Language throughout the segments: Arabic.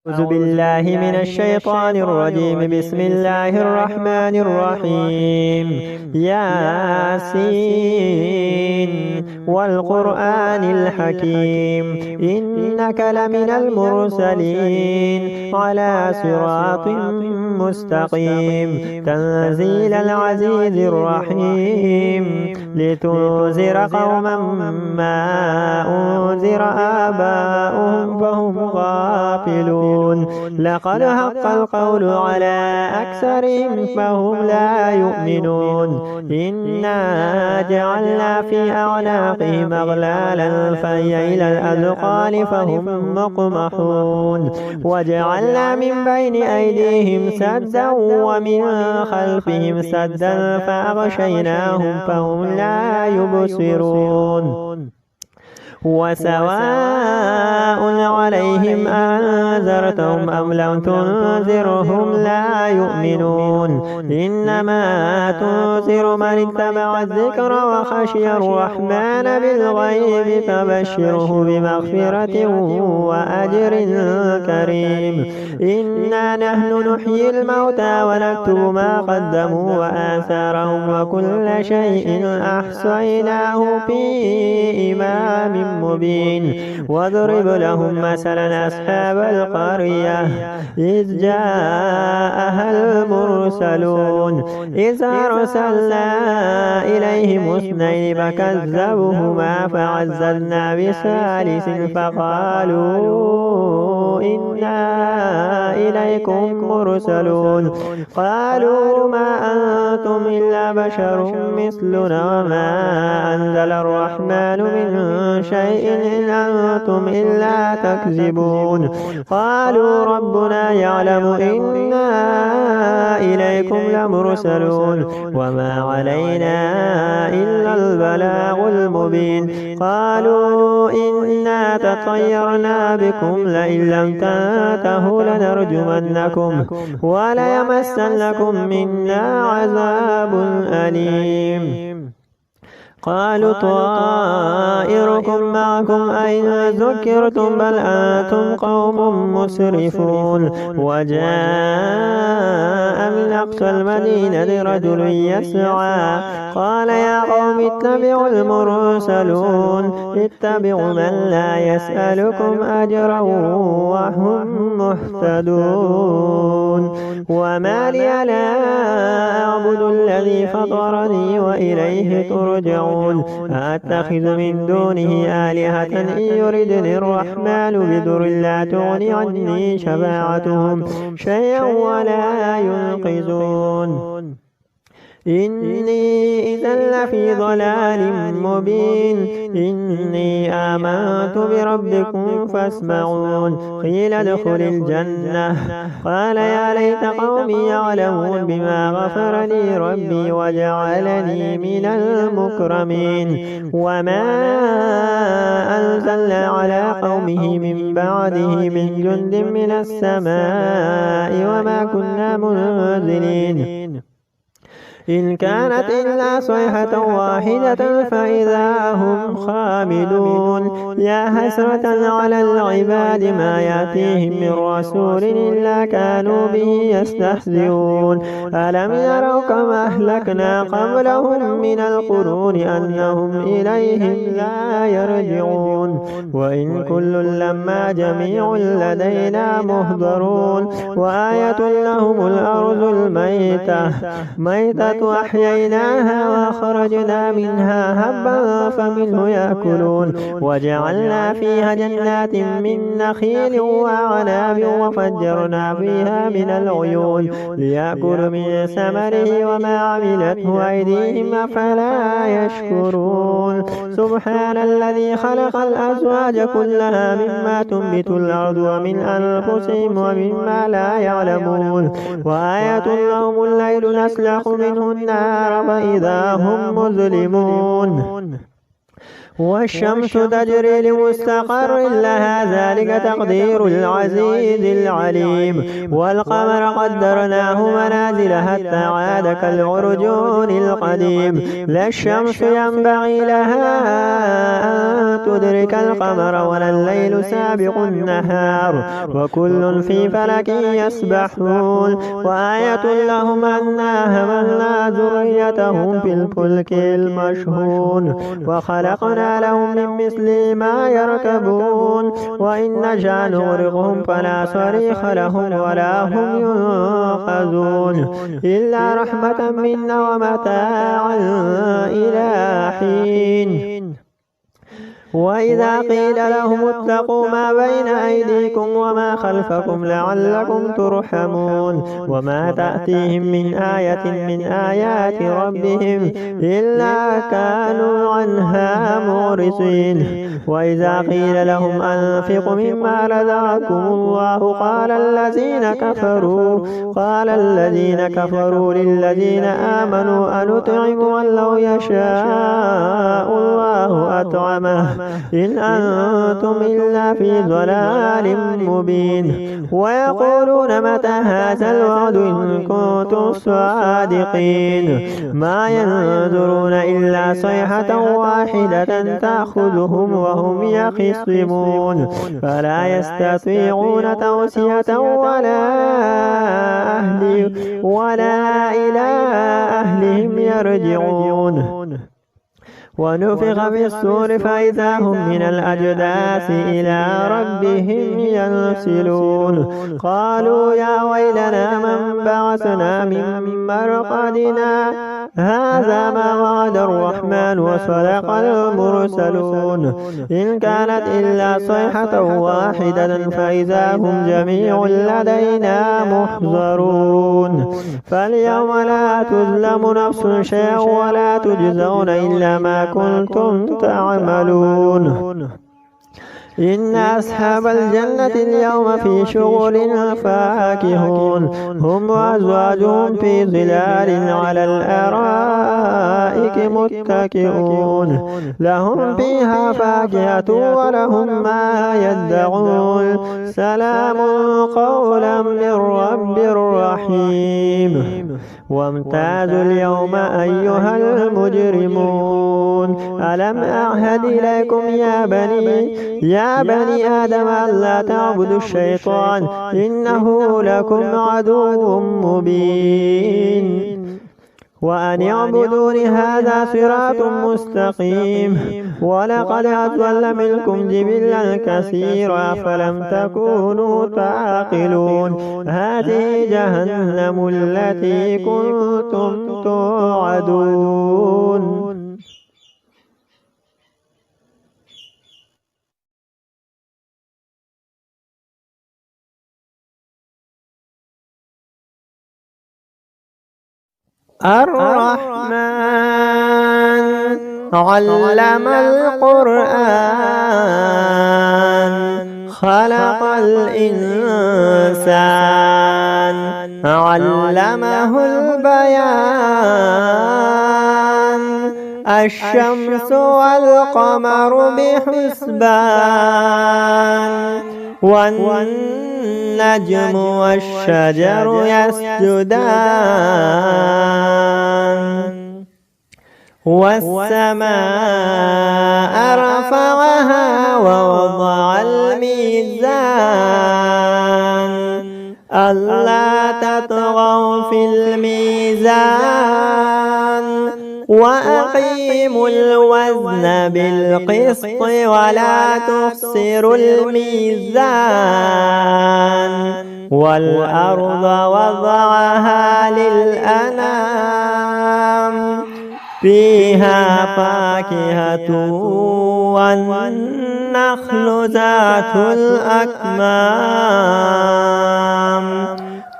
أعوذ بالله من الشيطان الرجيم. بسم الله الرحمن الرحيم. ياسين والقرآن الحكيم إنك لمن المرسلين على صراط مستقيم تنزيل العزيز الرحيم لتنذر قوما ما أنذر آباؤهم فهم غافلون. لقد حق القول على أكثرهم فهم لا يؤمنون. إنا جعلنا في أعناقهم أغلالا فهي إلى الأذقان فهم مقمحون. وجعلنا من بين أيديهم سدا ومن خلفهم سدا فأغشيناهم فهم لا يبصرون. وسواء عليهم أنذرتهم أم لم تنذرهم لا يؤمنون. إنما تنذر من اتبع الذكر وخشي الرحمن بالغيب فبشره بمغفرة وأجر كريم. إنا نحن نحيي الموتى ونكتب ما قدموا وآثارهم وكل شيء أحصيناه في إمام مبين. واضرب لهم مثلا أصحاب القرية إذ جاءها المرسلون إذ أرسلنا إليهم اثنين فكذبوهما فعززنا بثالث فقالوا إنا إليكم مرسلون. قالوا ما أنتم إلا بشر مثلنا وما أنزل الرحمن من شيء إن أنتم إلا تكذبون. قالوا ربنا يعلم إنا إليكم لمرسلون وما علينا إلا البلاغ المبين. قالوا إنا تطيرنا بكم لئن لم تنتهوا لنرجمنكم وليمسنكم منا عذاب أليم. قالوا طائركم معكم أين ذكرتم بل أنتم قوم مسرفون. وجاء من أقصى المدينة رجل يسعى قال يا قوم اتبعوا المرسلون اتبعوا من لا يسألكم أجرا وهم مهتدون. وما لي لا أعبد الذي فطرني وإليه ترجعون. أتخذ من دونه آلهة إن يردني الرحمن بضر لا تغني عني شفاعتهم شيئا ولا ينقذون. إني إذا لفي ضلال مبين. إني آمنت بربكم فاسمعون. قيل ادخل الجنة قال يا ليت قومي يعلمون بما غفر لي ربي وجعلني من المكرمين. وما أنزلنا على قومه من بعده من جند من السماء وما كنا منزلين إن كانت إلا صيحة واحدة فإذا هم خامدون. يا حسرة على العباد ما يأتيهم من رسول إلا كانوا به يستهزئون. ألم يروا كما أهلكنا قبلهم من القرون أنهم إليهم لا يرجعون. وإن كل لما جميع لدينا مهضرون. وآية لهم الأرض الميتة وأحييناها وأخرجنا منها هبا فمنه يأكلون. وجعلنا فيها جنات من نخيل وعناب وفجرنا فيها من العيون ليأكلوا من ثمره وما عملته أيديهم أفلا يشكرون. سبحان الذي خلق الأزواج كلها مما تنبت الأرض ومن أنفسهم ومما لا يعلمون. وآية لهم الليل نسلخ منه النار فإذا هم مظلمون. والشمس تجري لمستقر لها ذلك تقدير العزيز العليم. والقمر قدرناه منازل حتى عاد كالعرجون القديم. لا الشمس ينبغي لها أن تدرك القمر ولا الليل سابق النهار وكل في فلك يسبحون. وآية لهم أنا حملنا ذريتهم في الفلك المشحون وخلقنا لهم من مثل ما يركبون وإن نشأ نغرقهم فلا صريخ لهم ولا هم ينقذون إلا رحمة منا ومتاعا إلى حين. وإذا قيل لهم اتقوا ما بين أيديكم وما خلفكم لعلكم ترحمون وما تأتيهم من آية من آيات ربهم إلا كانوا عنها معرضين. وإذا قيل لهم أنفقوا مما رزقكم الله قال الذين كفروا للذين آمنوا أنطعم من لو يشاء الله أطعمه إن أنتم إلا في ضلال مبين. ويقولون متى هذا الوعد إن كنتم صادقين ما ينظرون إلا صيحة واحدة تأخذهم وهم يخصمون فلا يستطيعون توصية ولا إلى أهلهم يرجعون. ونفخ في الصور فإذا هم من الأجداث إلى ربهم ينسلون. قالوا يا ويلنا من بعثنا من مرقدنا هذا ما وعد الرحمن وصدق المرسلون إن كانت إلا صيحة واحدة فإذا هم جميع لدينا محضرون. فاليوم لا تظلم نفس شيئا ولا تجزون إلا ما كنتم تعملون. إن أصحاب الجنة اليوم في شغل فاكهون هم وأزواجهم في ظلال على الأرائك متكئون لهم فيها فاكهة ولهم ما يدعون سلام قولا من رب رحيم. وامتازوا اليوم أيها المجرمون ألم أعهد إليكم يا بني آدم ألا تعبدوا الشيطان إنه لكم عدو مبين وأن اعبدون هذا صراط مستقيم. ولقد أضل منكم جبلا كثيرا فلم تكونوا تعقلون هذه جهنم التي كنتم توعدون. الرحمن علم القرآن خلق الإنسان علمه البيان الشمس والقمر بحسبان والنجم والشجر يسجدان والسماء رفعها ووضع الميزان ألا تطغوا في الميزان وأقيموا الوزن بالقسط ولا تخسروا الميزان والأرض وضعها للأنام فيها فاكهة والنخل ذات الأكمام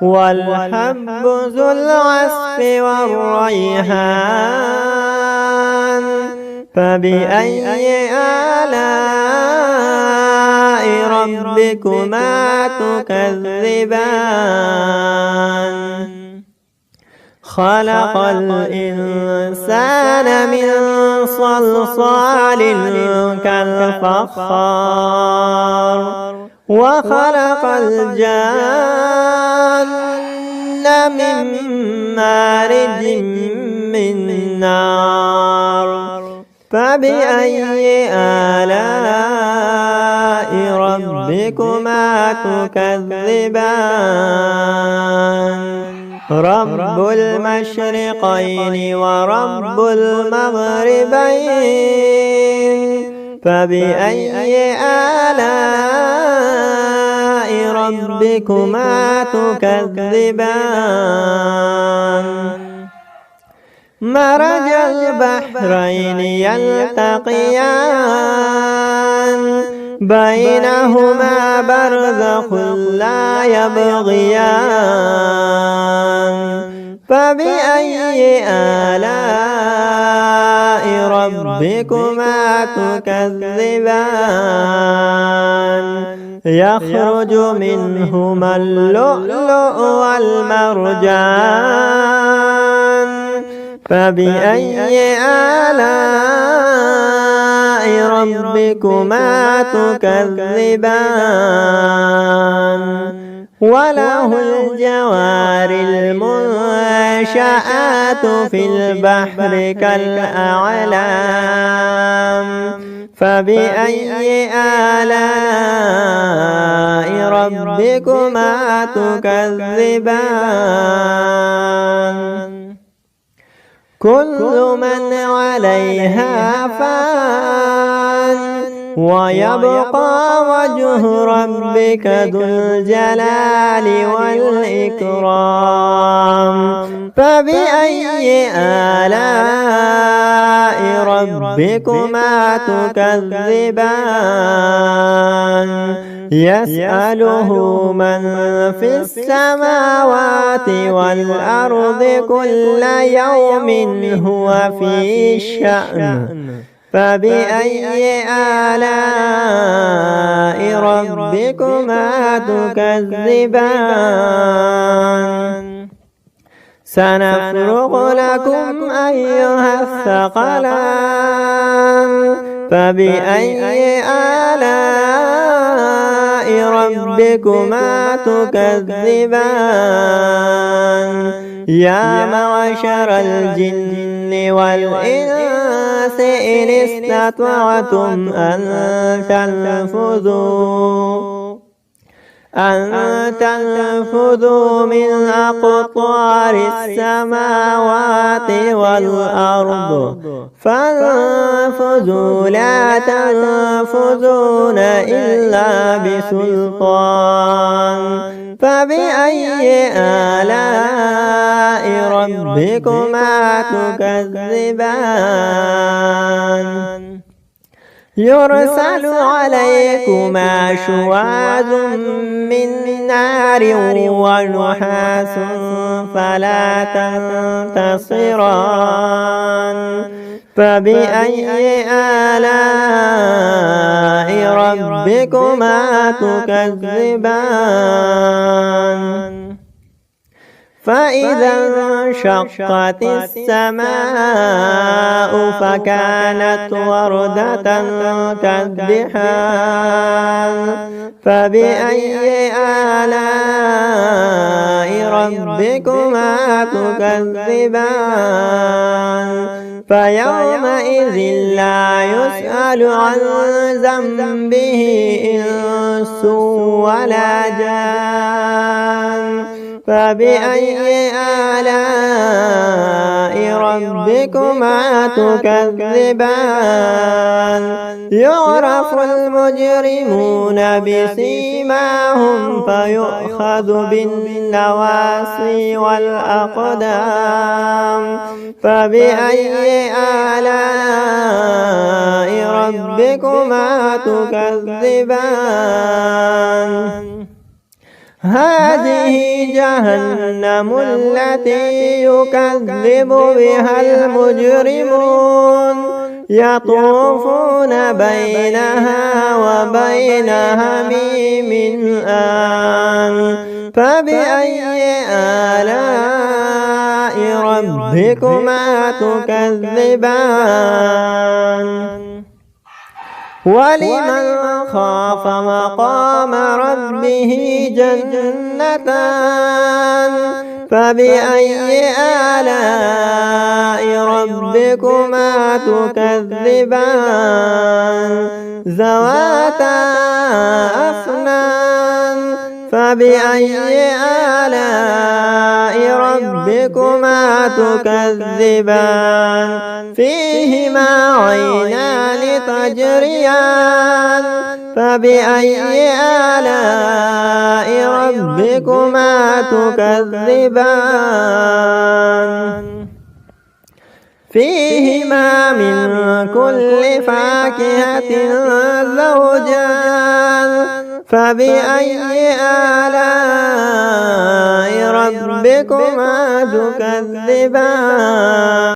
والحب ذو العصف والريحان فبأي آلاء ربكما تكذبان خلق الإنسان من صلصال كالفخار وخلق الجن من مارج من نار فبأي آلاء ربكما تكذبان رب المشرقين ورب المغربين فبأي آلاء ربكما تكذبان مرج البحرين يلتقيان بينهما برزخ لا يبغيان فبأي آلاء ربكما تكذبان يخرج منهما اللؤلؤ والمرجان فبأي آلاء ربكما تكذبان وله الجوار المنشآت في البحر كالأعلام فبأي آلاء ربكما تكذبان كل من عليها فان ويبقى وجه ربك ذو الجلال والإكرام فبأي آلاء ربكما تكذبان يسأله من في السماوات والأرض كل يوم هو في شأن فبأي آلاء ربكما تكذبان سنفرغ لكم أيها الثقلان فبأي آلاء ربكما تكذبان يا معشر الجن والإنس إن استطعتم أن تنفذوا من أقطار السماوات والأرض فانفذوا لا تنفذون إلا بسلطان فبأي آلاء ربكما تكذبان يرسل عليكما شواظ من نار ونحاس فلا تنتصران فبأي آلاء ربكما تكذبان فإذا انشقت السماء فكانت وردة كالدحان فبأي آلاء ربكما تكذبان فيومئذ لا يسأل عن ذنبه إنس ولا جان فبأي آلاء ربكما تكذبان يعرف المجرمون بسيماهم فيؤخذ بالنواصي والأقدام فبأي آلاء ربكما تكذبان هذه جهنم التي يكذب بها المجرمون يطوفون بينها وبين حميم آن فبأي آلاء ربكما تكذبان ولمن خاف مقام ربه جنتان فبأي آلاء ربكما تكذبان ذواتا أفنان فبأي آلاء ربكما تكذبان فيهما عينان تجريان فبأي آلاء ربكما تكذبان فيهما من كل فاكهة زوجان فبأي آلاء ربكما تكذبان